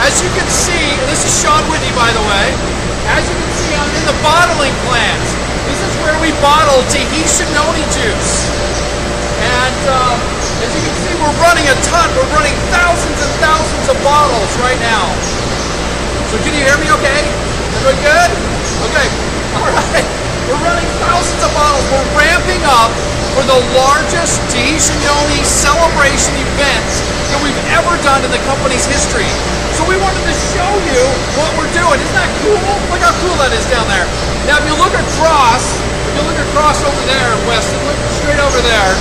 As you can see, this is Sean Whitney, by the way. As you can see, I'm in the bottling plant. This is where we bottle Tahitian Noni Juice. And as you can see, we're running a ton. We're running thousands and thousands of bottles right now. So can you hear me okay? Everybody good? Okay. All right. We're running thousands of bottles. We're ramping up for the largest Tahitian Noni celebration event that we've ever done in the company's history. So we wanted to show you what we're doing. Isn't that cool? Look how cool that is down there. Now if you look across over there, Weston, look straight over there,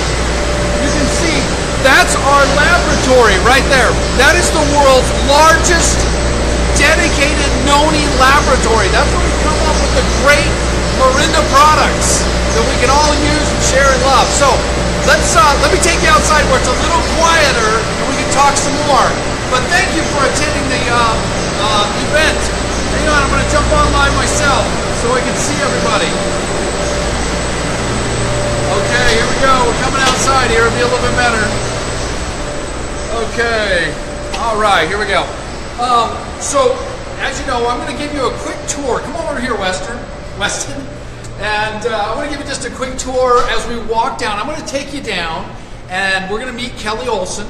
you can see that's our laboratory right there. That is the world's largest dedicated Noni laboratory. That's where we come up with the great Mirinda products that we can all use and share and love. So let me take you outside where it's a little quieter and we can talk some more. But thank you for attending the event. Hang on, I'm going to jump online myself so I can see everybody. Okay, here we go. We're coming outside here. It'll be a little bit better. Okay. All right, here we go. So, as you know, I'm going to give you a quick tour. Come on over here, Weston. And I want to give you just a quick tour as we walk down. I'm going to take you down, and we're going to meet Kelly Olson.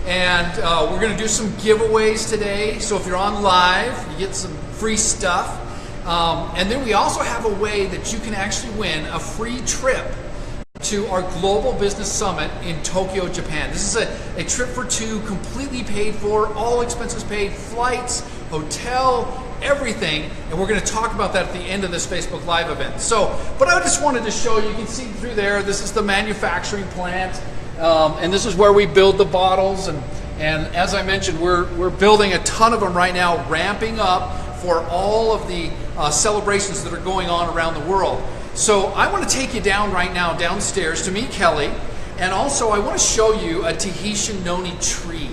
And we're going to do some giveaways today. So if you're on live, you get some free stuff. And then we also have a way that you can actually win a free trip to our Global Business Summit in Tokyo, Japan. This is a trip for two, completely paid for, all expenses paid, flights, hotel, everything. And we're going to talk about that at the end of this Facebook Live event. So, but I just wanted to show you can see through there, this is the manufacturing plant. And this is where we build the bottles, and as I mentioned, we're building a ton of them right now, ramping up for all of the celebrations that are going on around the world. So I want to take you down right now downstairs to meet Kelly, and also I want to show you a Tahitian Noni tree.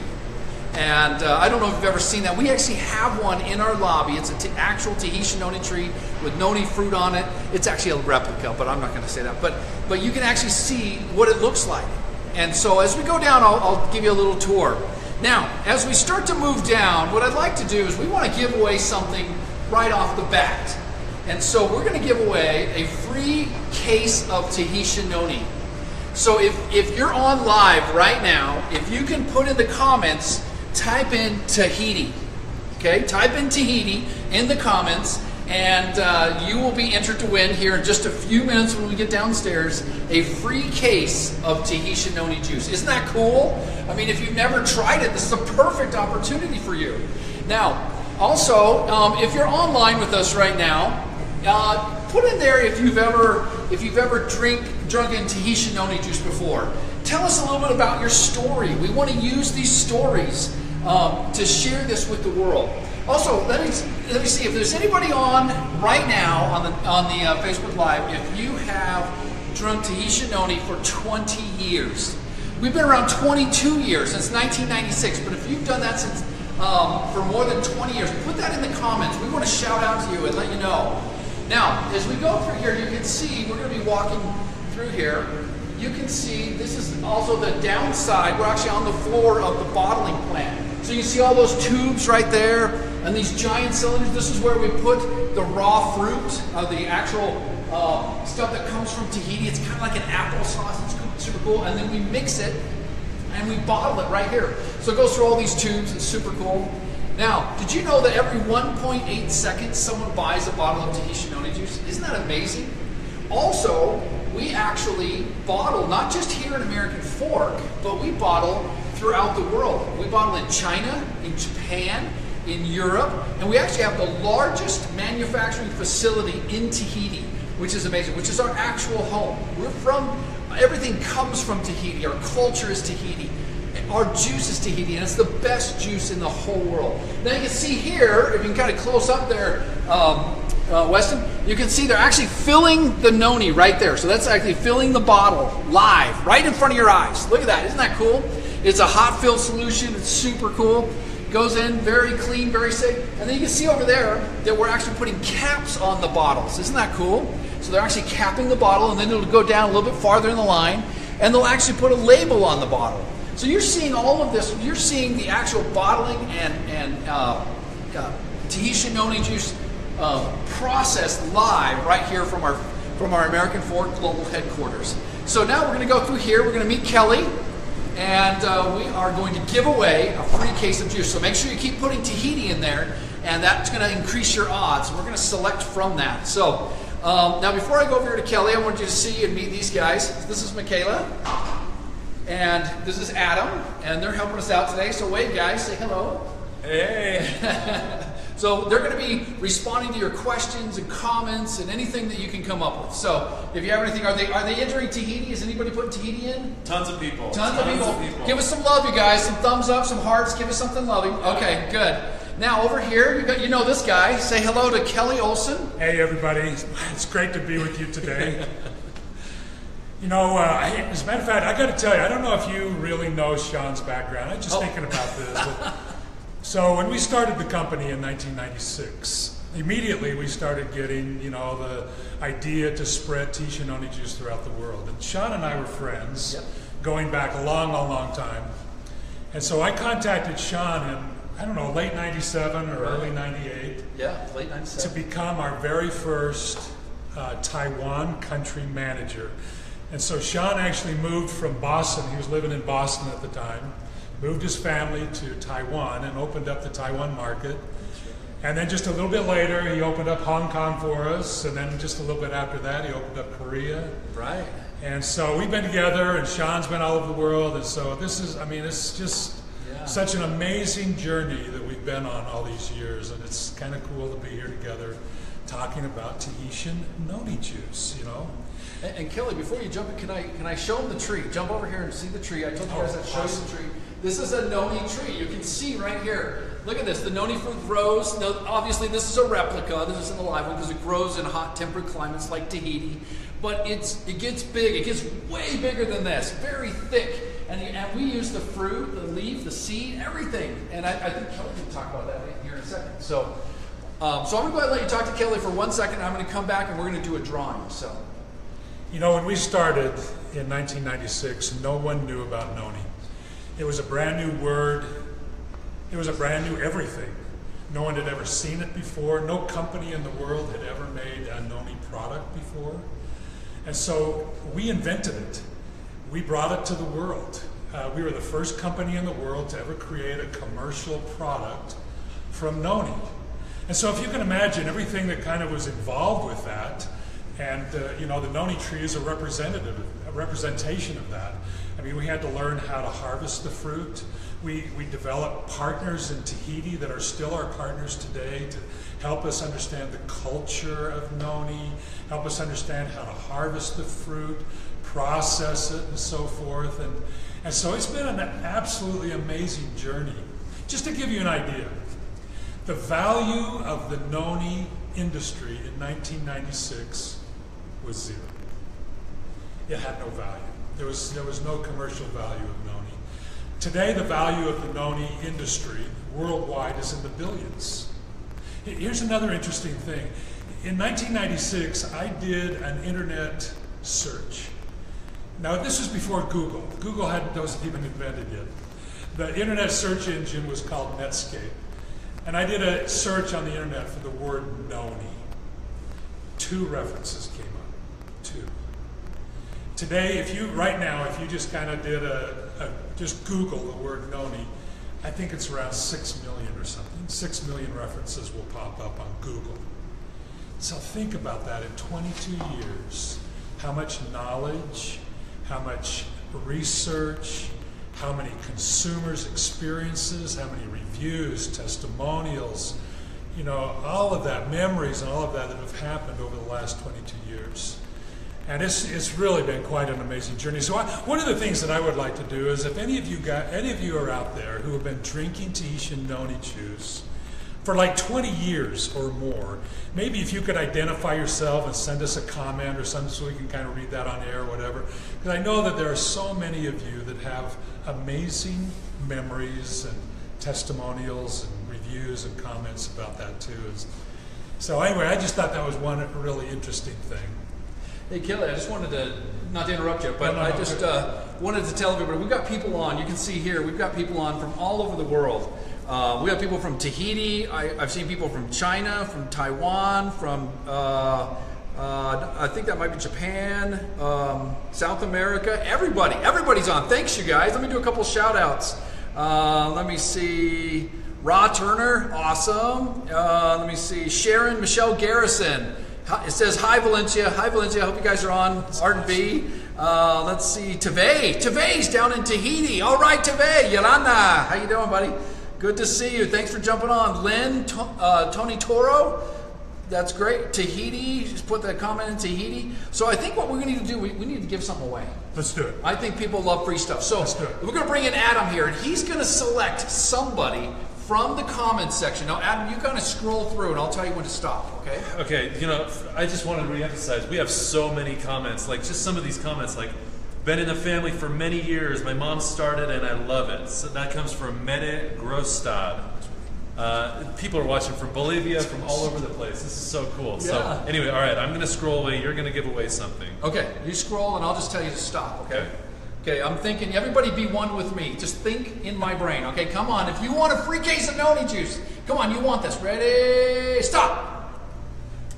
And I don't know if you've ever seen that. We actually have one in our lobby. It's an actual Tahitian Noni tree with Noni fruit on it. It's actually a replica, but I'm not going to say that. But you can actually see what it looks like. And so as we go down, I'll give you a little tour. Now, as we start to move down, what I'd like to do is we want to give away something right off the bat. And so we're going to give away a free case of Tahitian Noni. So if you're on live right now, if you can put in the comments, type in Tahiti. Okay, type in Tahiti in the comments, and you will be entered to win here in just a few minutes when we get downstairs a free case of Tahitian Noni Juice. Isn't that cool? I mean, if you've never tried it, this is a perfect opportunity for you. Now, also, if you're online with us right now, put in there if you've ever drunken Tahitian Noni Juice before. Tell us a little bit about your story. We want to use these stories to share this with the world. Also, let me see if there's anybody on right now on the Facebook Live. If you have drunk Tahitian Noni for 20 years, we've been around 22 years since 1996. But if you've done that since for more than 20 years, put that in the comments. We want to shout out to you and let you know. Now, as we go through here, you can see we're going to be walking through here. You can see this is also the downside. We're actually on the floor of the bottling plant. So you see all those tubes right there and these giant cylinders. This is where we put the raw fruit, the actual stuff that comes from Tahiti. It's kind of like an applesauce. It's super cool. And then we mix it and we bottle it right here. So it goes through all these tubes. It's super cool. Now, did you know that every 1.8 seconds someone buys a bottle of Tahitian Noni Juice? Isn't that amazing? Also, we actually bottle, not just here in American Fork, but we bottle throughout the world. We bottle in China, in Japan, in Europe, and we actually have the largest manufacturing facility in Tahiti, which is amazing, which is our actual home. Everything comes from Tahiti. Our culture is Tahiti. Our juice is Tahiti, and it's the best juice in the whole world. Now you can see here, if you can kind of close up there, Weston, you can see they're actually filling the Noni right there. So that's actually filling the bottle live, right in front of your eyes. Look at that, isn't that cool? It's a hot fill solution, it's super cool. Goes in very clean, very safe. And then you can see over there that we're actually putting caps on the bottles. Isn't that cool? So they're actually capping the bottle, and then it'll go down a little bit farther in the line, and they'll actually put a label on the bottle. So you're seeing all of this, you're seeing the actual bottling and Tahitian Noni Juice processed live right here from our American Fork Global Headquarters. So now we're going to go through here. We're going to meet Kelly, and we are going to give away a free case of juice. So make sure you keep putting Tahiti in there, and that's going to increase your odds. We're going to select from that. So now before I go over here to Kelly, I want you to see and meet these guys. This is Michaela, and this is Adam, and they're helping us out today. So wave, guys, say hello. Hey. So they're going to be responding to your questions and comments and anything that you can come up with. So if you have anything, are they entering Tahiti? Is anybody putting Tahiti in? Tons of people. Tons of people. Give us some love, you guys. Some thumbs up, some hearts. Give us something loving. Okay, good. Now over here, you know this guy. Say hello to Kelly Olson. Hey everybody, it's great to be with you today. You know, as a matter of fact, I got to tell you, I don't know if you really know Sean's background. I'm just thinking about this. But, so when we started the company in 1996, immediately we started getting, you know, the idea to spread Tahitian Noni Juice throughout the world. And Sean and I were friends going back a long, long, long time. And so I contacted Sean in, I don't know, late 97 or early 98. Yeah, late 97. To become our very first Taiwan country manager. And so Sean actually moved from Boston. He was living in Boston at the time. Moved his family to Taiwan and opened up the Taiwan market. And then just a little bit later, he opened up Hong Kong for us. And then just a little bit after that, he opened up Korea. Right. And so we've been together, and Sean's been all over the world. And so this is, I mean, it's just such an amazing journey that we've been on all these years. And it's kind of cool to be here together talking about Tahitian Noni Juice, you know. And Kelly, before you jump in, can I show them the tree? Jump over here and see the tree. I told you guys I'd show you the tree. This is a noni tree. You can see right here. Look at this. The noni fruit grows. Now, obviously, this is a replica. This isn't a live one because it grows in hot, temperate climates like Tahiti. But it gets big. It gets way bigger than this. Very thick. And we use the fruit, the leaf, the seed, everything. And I think Kelly can talk about that here in a second. So I'm going to go ahead and let you talk to Kelly for 1 second. I'm going to come back and we're going to do a drawing. So. You know, when we started in 1996, no one knew about noni. It was a brand new word. It was a brand new everything. No one had ever seen it before. No company in the world had ever made a noni product before. And so we invented it. We brought it to the world. We were the first company in the world to ever create a commercial product from noni. And so if you can imagine everything that kind of was involved with that, and you know, the noni tree is a representation of that. I mean, we had to learn how to harvest the fruit. We developed partners in Tahiti that are still our partners today to help us understand the culture of noni, help us understand how to harvest the fruit, process it, and so forth. And so it's been an absolutely amazing journey. Just to give you an idea, the value of the noni industry in 1996 was zero. It had no value. There was no commercial value of noni. Today, the value of the noni industry worldwide is in the billions. Here's another interesting thing. In 1996, I did an internet search. Now, this was before Google. Google wasn't even invented yet. The internet search engine was called Netscape. And I did a search on the internet for the word noni. 2 references came up. 2. Today, right now, if you just kind of did just Google the word noni, I think it's around 6 million or something. 6 million references will pop up on Google. So think about that in 22 years. How much knowledge, how much research, how many consumers' experiences, how many reviews, testimonials, you know, all of that, memories and all of that have happened over the last 22 years. And it's really been quite an amazing journey. So one of the things that I would like to do is if any of you are out there who have been drinking Tahitian Noni Juice for like 20 years or more, maybe if you could identify yourself and send us a comment or something so we can kind of read that on air or whatever. Because I know that there are so many of you that have amazing memories and testimonials and reviews and comments about that too. So anyway, I just thought that was one really interesting thing. Hey Kelly, I just wanted to, not to interrupt you, but I just wanted to tell everybody, we've got people on, you can see here, we've got people on from all over the world. We have people from Tahiti. I've seen people from China, from Taiwan, from I think that might be Japan, South America. Everybody's on. Thanks, you guys. Let me do a couple shout outs. Let me see. Raw Turner, awesome. Let me see. Sharon Michelle Garrison. It says, hi Valencia. Hi Valencia. I hope you guys are on. Art B. Let's see. Tevay's down in Tahiti. All right, Tevay. Yolanda. How you doing, buddy? Good to see you. Thanks for jumping on. Lynn, Tony Toro. That's great. Tahiti. Just put that comment in Tahiti. So I think what we're going to need to do, we need to give something away. Let's do it. I think people love free stuff. So Let's do it. We're going to bring in Adam here, and he's going to select somebody from the comments section. Now, Adam, you kind of scroll through, and I'll tell you when to stop, okay? Okay, you know, I just want to reemphasize, we have so many comments, like just some of these comments, like, been in the family for many years, my mom started and I love it. So that comes from Mede Grostad. People are watching from Bolivia, from all over the place. This is so cool. Yeah. So anyway, all right, I'm going to scroll away. You're going to give away something. Okay, you scroll, and I'll just tell you to stop, okay? Okay, I'm thinking, everybody be one with me. Just think in my brain, okay? Come on, if you want a free case of Noni Juice, come on, you want this. Ready? Stop!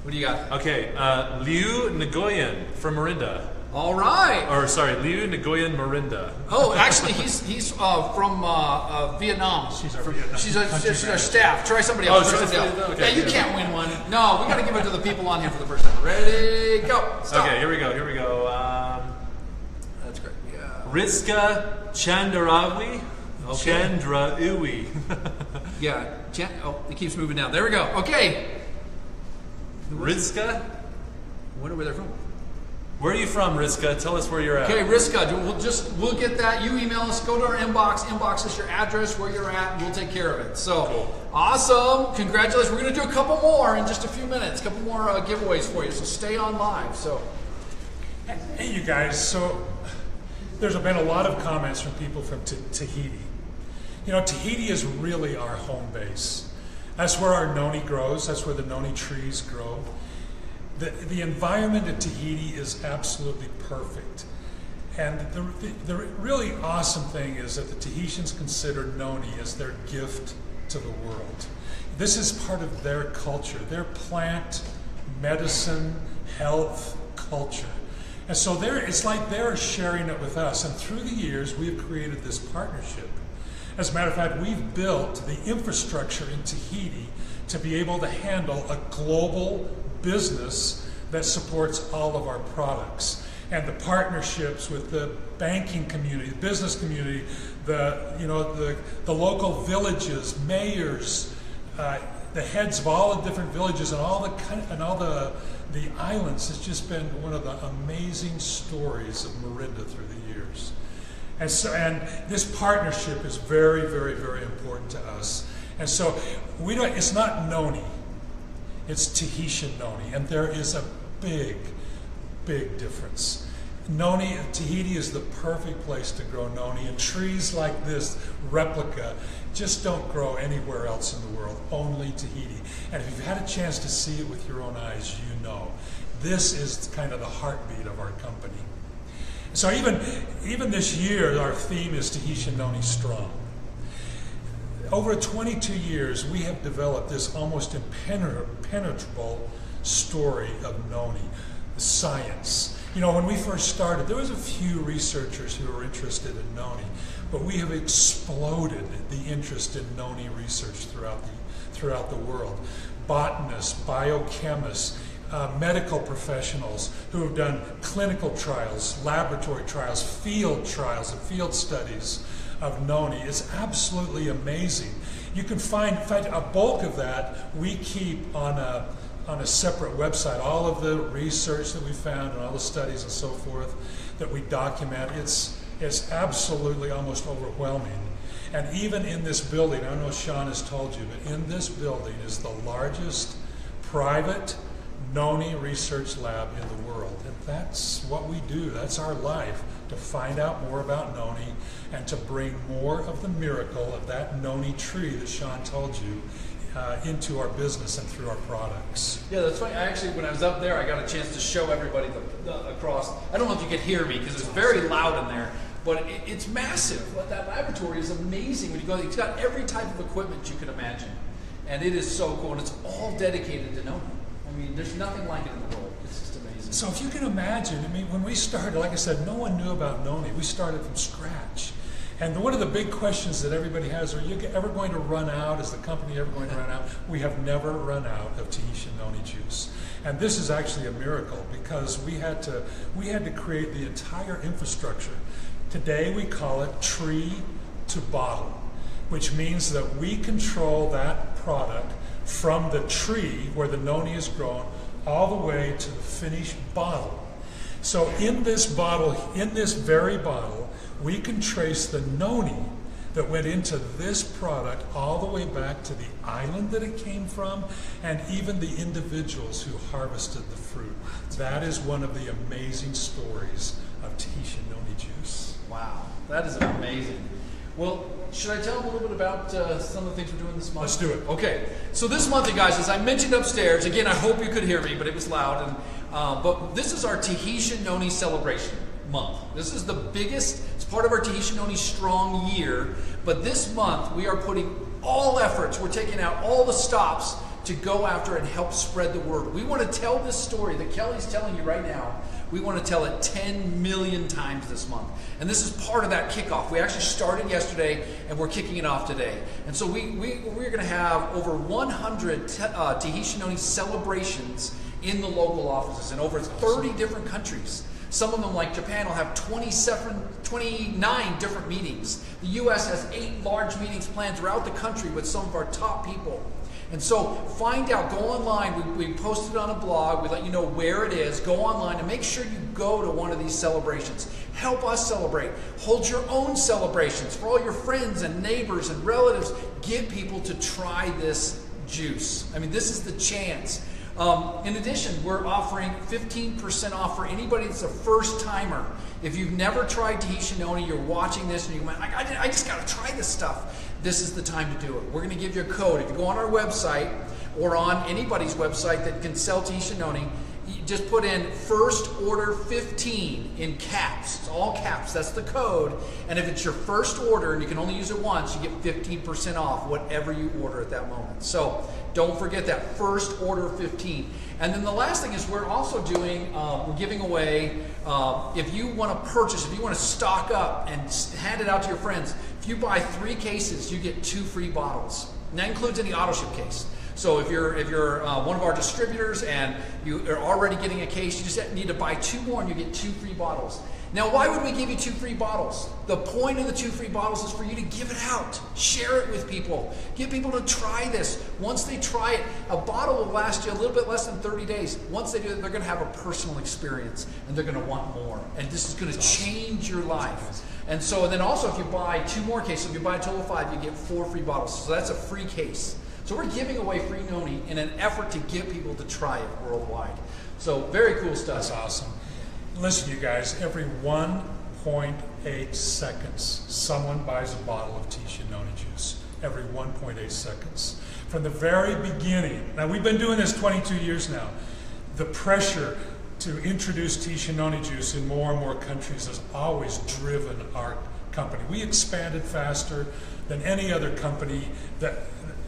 What do you got? Okay, Liu Nguyen from Marinda. All right. Or sorry, Liu Nguyen Marinda. Oh, actually, he's from Vietnam. She's our staff. Try somebody else. Oh, Try she's somebody else. okay. Yeah, you can't win one. No, we got to give it to the people on here for the first time. Ready? Go. Stop. Okay, here we go. That's great. Yeah. Rizka Chandrawi. Okay. Chandraui. Yeah. Oh, it keeps moving down. There we go. Okay. Rizka? Wonder where they're from. Where are you from, Rizka? Tell us where you're at. Okay, Rizka, we'll get that. You email us, go to our inbox, inbox us your address, where you're at, and we'll take care of it. So, cool. Awesome. Congratulations. We're going to do a couple more in just a few minutes, a couple more giveaways for you, so stay on live. So, Hey, you guys. So there's been a lot of comments from people from Tahiti. You know, Tahiti is really our home base. That's where our noni grows. That's where the noni trees grow. The environment at Tahiti is absolutely perfect. And the really awesome thing is that the Tahitians consider noni as their gift to the world. This is part of their culture, their plant, medicine, health culture. And so it's like they're sharing it with us. And through the years, we've created this partnership. As a matter of fact, we've built the infrastructure in Tahiti to be able to handle a global business that supports all of our products. And the partnerships with the banking community, the business community, the local villages, mayors, the heads of all the different villages and all the islands has just been one of the amazing stories of Marinda through the years. And this partnership is very, very, very important to us. And so it's not noni, it's Tahitian noni, and there is a big, big difference. Tahiti is the perfect place to grow noni, and trees like this replica just don't grow anywhere else in the world, only Tahiti. And if you've had a chance to see it with your own eyes, you know. This is kind of the heartbeat of our company. So even this year, our theme is Tahitian Noni Strong. Over 22 years, we have developed this almost impenetrable story of noni, science. You know, when we first started, there was a few researchers who were interested in noni, but we have exploded the interest in noni research throughout the world. Botanists, biochemists, medical professionals who have done clinical trials, laboratory trials, and field studies of noni. It's absolutely amazing. You can find, in fact, a bulk of that we keep on a separate website. All of the research that we found and all the studies and so forth that we document, it's absolutely almost overwhelming. And even in this building, I don't know if Sean has told you, but in this building is the largest private noni research lab in the world. And that's what we do. That's our life, to find out more about noni and to bring more of the miracle of that noni tree that Sean told you into our business and through our products. Yeah, that's funny. Actually, when I was up there, I got a chance to show everybody the across. I don't know if you could hear me because it's very loud in there. But it's massive. That laboratory is amazing. When you go, it's got every type of equipment you could imagine. And it is so cool, and it's all dedicated to Noni. I mean, there's nothing like it in the world. It's just amazing. So if you can imagine, I mean, when we started, like I said, no one knew about Noni. We started from scratch. And one of the big questions that everybody has, are you ever going to run out? Is the company ever going to run out? We have never run out of Tahitian Noni Juice. And this is actually a miracle because we had to create the entire infrastructure. Today we call it tree to bottle, which means that we control that product from the tree where the noni is grown all the way to the finished bottle. So in this bottle, in this very bottle, we can trace the noni that went into this product all the way back to the island that it came from and even the individuals who harvested the fruit. That is one of the amazing stories of Tahitian Noni Juice. Wow, that is amazing. Well, should I tell them a little bit about some of the things we're doing this month? Let's do it. Okay, so this month, you guys, as I mentioned upstairs, again, I hope you could hear me, but it was loud. But this is our Tahitian Noni celebration month. This is the biggest, it's part of our Tahitian Noni Strong year. But this month, we are putting all efforts, we're taking out all the stops to go after and help spread the word. We want to tell this story that Kelly's telling you right now. We want to tell it 10 million times this month. And this is part of that kickoff. We actually started yesterday and we're kicking it off today. And so we're going to have over 100 Tahitian Noni celebrations in the local offices in over 30 different countries. Some of them, like Japan, will have 29 different meetings. The U.S. has 8 large meetings planned throughout the country with some of our top people. And so find out, go online, we posted it on a blog, we let you know where it is, go online and make sure you go to one of these celebrations. Help us celebrate. Hold your own celebrations for all your friends and neighbors and relatives. Get people to try this juice. I mean, this is the chance. In addition, we're offering 15% off for anybody that's a first timer. If you've never tried Tahitian Noni, you're watching this and you're like, I just got to try this stuff. This is the time to do it. We're going to give you a code. If you go on our website or on anybody's website that can sell Tahitian Noni, you just put in first order 15 in caps. It's all caps. That's the code. And if it's your first order and you can only use it once, you get 15% off whatever you order at that moment. So don't forget that first order 15. And then the last thing is we're also doing, we're giving away, if you want to purchase, if you want to stock up and hand it out to your friends, if you buy 3 cases, you get 2 free bottles. And that includes any auto ship case. So if you're one of our distributors and you are already getting a case, you just need to buy 2 more and you get 2 free bottles. Now, why would we give you 2 free bottles? The point of the 2 free bottles is for you to give it out. Share it with people. Get people to try this. Once they try it, a bottle will last you a little bit less than 30 days. Once they do it, they're going to have a personal experience and they're going to want more. And this is going to change your life. And so then also if you buy 2 more cases, if you buy a total of 5, you get 4 free bottles. So that's a free case. So we're giving away free Noni in an effort to get people to try it worldwide. So very cool stuff. That's awesome. Listen, you guys, every 1.8 seconds, someone buys a bottle of Tahitian Noni Juice. Every 1.8 seconds. From the very beginning, now we've been doing this 22 years now, the pressure to introduce Tahitian Noni Juice in more and more countries has always driven our company. We expanded faster than any other company that,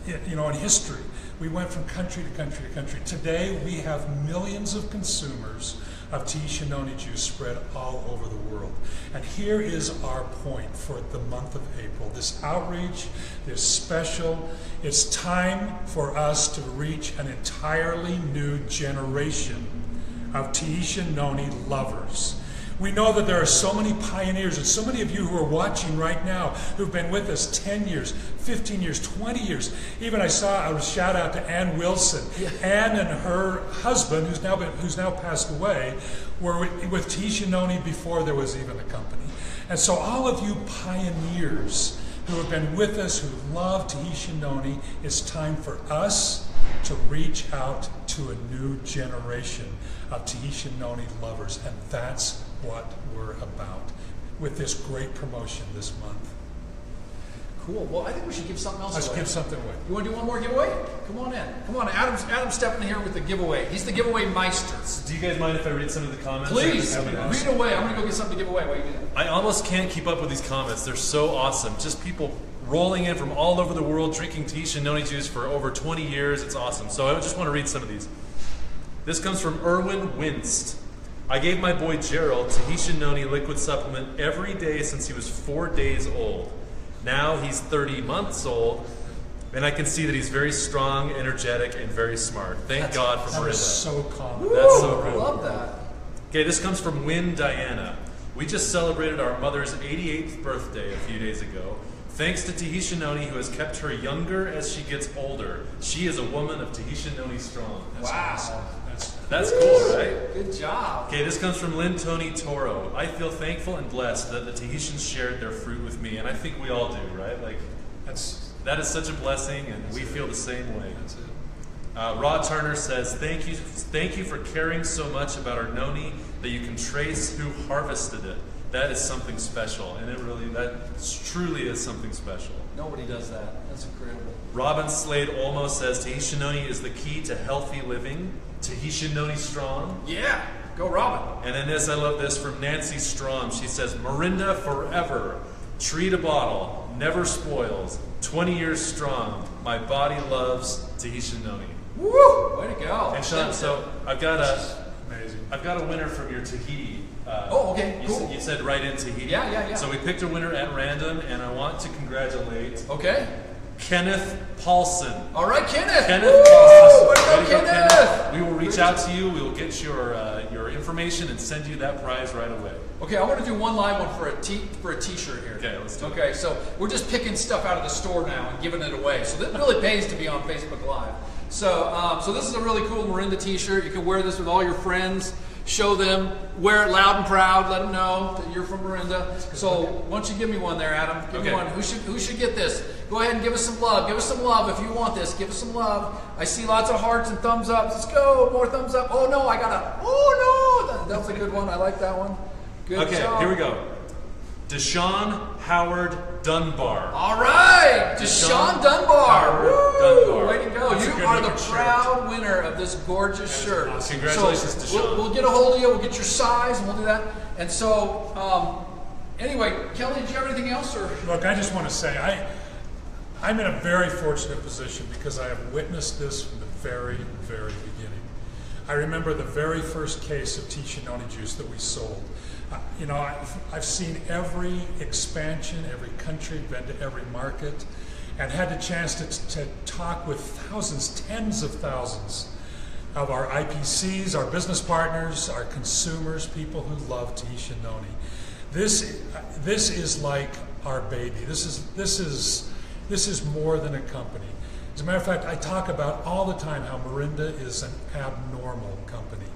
in history. We went from country to country to country. Today, we have millions of consumers of Tahitian Noni Juice spread all over the world. And here is our point for the month of April. This outreach, this special, it's time for us to reach an entirely new generation of Tahitian Noni lovers. We know that there are so many pioneers and so many of you who are watching right now who've been with us 10 years, 15 years, 20 years. Even I saw a shout out to Ann Wilson. Yeah. Ann and her husband, who's now passed away, were with Tahitian Noni before there was even a company. And so all of you pioneers who have been with us, who love Tahitian Noni, it's time for us to reach out to a new generation of Tahitian Noni lovers. And that's what we're about with this great promotion this month. Cool. Well, I think we should give something else Let's away. give something away. You want to do one more giveaway? Come on in. Come on. Adam's stepping in here with the giveaway. He's the giveaway meister. Do you guys mind if I read some of the comments? Please, read away. I'm going to go get something to give away. What are you doing? I almost can't keep up with these comments. They're so awesome. Just people rolling in from all over the world, drinking Tahitian Noni Juice for over 20 years. It's awesome. So I just want to read some of these. This comes from Erwin Winst. I gave my boy Gerald Tahitian Noni liquid supplement every day since he was 4 days old. Now he's 30 months old, and I can see that he's very strong, energetic, and very smart. Thank God for That Marissa. is so common. That's so I cool. love that. Okay, this comes from Win Diana. We just celebrated our mother's 88th birthday a few days ago. Thanks to Tahitian Noni, who has kept her younger as she gets older. She is a woman of Tahitian Noni strong. Wow. That's cool, right? Good job. Okay, this comes from Lynn Tony Toro. I feel thankful and blessed that the Tahitians shared their fruit with me, and I think we all do, right? Like, that is such a blessing, and we feel the same way. That's it. Rod Turner says, thank you for caring so much about our noni that you can trace who harvested it. That is something special, and that truly is something special. Nobody does that. That's incredible. Robin Slade Olmo says, Tahitian Noni is the key to healthy living. Tahitian Noni strong. Yeah. Go Robin. And then I love this from Nancy Strom. She says, Mirinda forever. Tree to bottle. Never spoils. 20 years strong. My body loves Tahitian Noni. Woo! Way to go. And Sean, so I've got Amazing. a winner from your Tahiti. Oh, okay, cool. You said right in Tahiti. Yeah. So we picked a winner at random, and I want to congratulate Okay. Kenneth Paulson. All right, Kenneth. Kenneth Woo! Paulson. Way to go, Way to go, Kenneth. We will reach out to you. We will get your information and send you that prize right away. Okay, I want to do one live one for a t-shirt here. Okay, let's do it. Okay, so we're just picking stuff out of the store now and giving it away. So it really pays to be on Facebook Live. So this is a really cool Mirinda t-shirt. You can wear this with all your friends. Show them, wear it loud and proud. Let them know that you're from Mirinda. So why don't you give me one there, Adam? Give me one. Who should get this? Go ahead and give us some love. Give us some love if you want this. Give us some love. I see lots of hearts and thumbs up. Let's go. More thumbs up. Oh no, that was a good one. I like that one. Good job. Here we go. Deshaun Howard Dunbar. All right, Deshaun Dunbar. Dunbar. Way to go. That's a You good are the looking shirt. proud winner of this gorgeous shirt. awesome. Congratulations, Deshaun. We'll get a hold of you. We'll get your size, and we'll do that. And so, anyway, Kelly, did you have anything else? Or Look, I just want to say, I'm in a very fortunate position because I have witnessed this from the very, very beginning. I remember the very first case of Tahitian Noni Juice that we sold. I've seen every expansion, every country, been to every market, and had the chance to talk with thousands, tens of thousands of our IPCs, our business partners, our consumers, people who love Tahitian Noni. This is like our baby. This is more than a company. As a matter of fact, I talk about all the time how Mirinda is an abnormal company.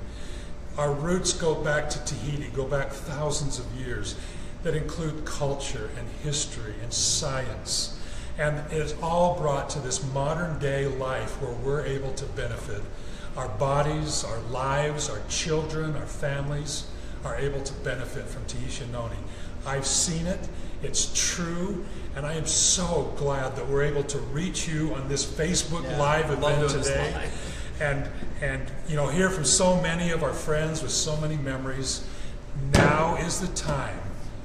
Our roots go back to Tahiti, go back thousands of years, that include culture and history and science. And it is all brought to this modern day life where we're able to benefit. Our bodies, our lives, our children, our families are able to benefit from Tahitian Noni. I've seen it, it's true, and I am so glad that we're able to reach you on this Facebook Live event today. And hear from so many of our friends with so many memories. Now is the time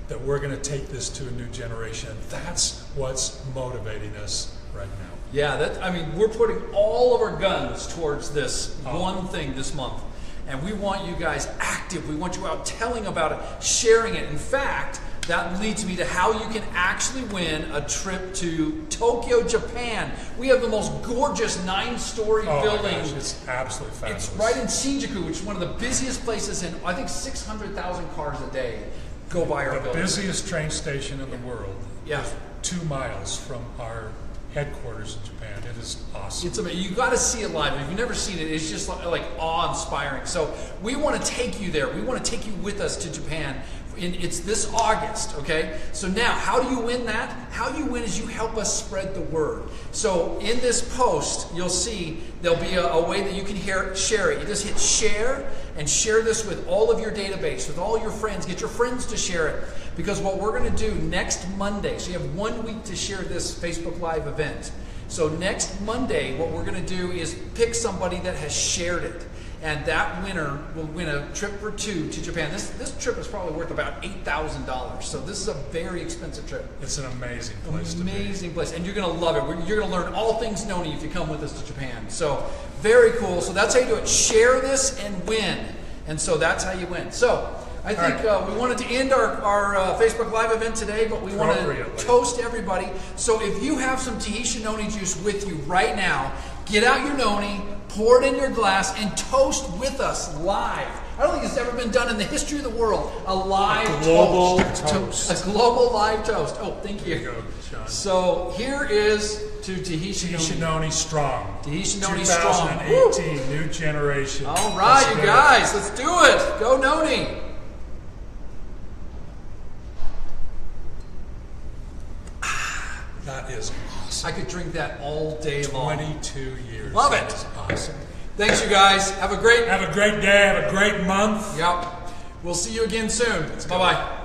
that we're going to take this to a new generation. That's what's motivating us right now. Yeah, we're putting all of our guns towards this one thing this month. And we want you guys active. We want you out telling about it, sharing it. In fact, that leads me to how you can actually win a trip to Tokyo, Japan. We have the most gorgeous 9-story building. My gosh, it's absolutely fabulous. It's right in Shinjuku, which is one of the busiest places in, I think, 600,000 cars a day go by our building. The busiest train station in the world Yeah. is 2 miles from our headquarters in Japan. It is awesome. It's amazing. You got to see it live. If you've never seen it, it's just like awe-inspiring. So we want to take you there. We want to take you with us to Japan. It's this August, okay? So now, how do you win that? How you win is you help us spread the word. So in this post, you'll see there'll be a way that you can share it. You just hit share and share this with all of your database, with all your friends. Get your friends to share it. because what we're going to do next Monday, so you have 1 week to share this Facebook Live event. So next Monday, what we're going to do is pick somebody that has shared it. And that winner will win a trip for 2 to Japan. This trip is probably worth about $8,000. So this is a very expensive trip. It's an amazing place to be. Amazing place. And you're going to love it. You're going to learn all things Noni if you come with us to Japan. So very cool. So that's how you do it. Share this and win. And so that's how you win. So I think we wanted to end our Facebook Live event today, but we want to toast everybody. So if you have some Tahitian Noni Juice with you right now, get out your Noni, pour it in your glass, and toast with us live. I don't think it's ever been done in the history of the world. A live global toast. A global live toast. Oh, thank you. There you go, Sean. So here is to Tahitian Noni strong. Tahitian Noni strong. 2018, new generation. All right, you guys, let's do it. Go Noni. That is awesome. I could drink that all day long. 22 years. Love it. That's awesome. Thanks, you guys. Have a great day. Have a great month. Yep. We'll see you again soon. Bye-bye.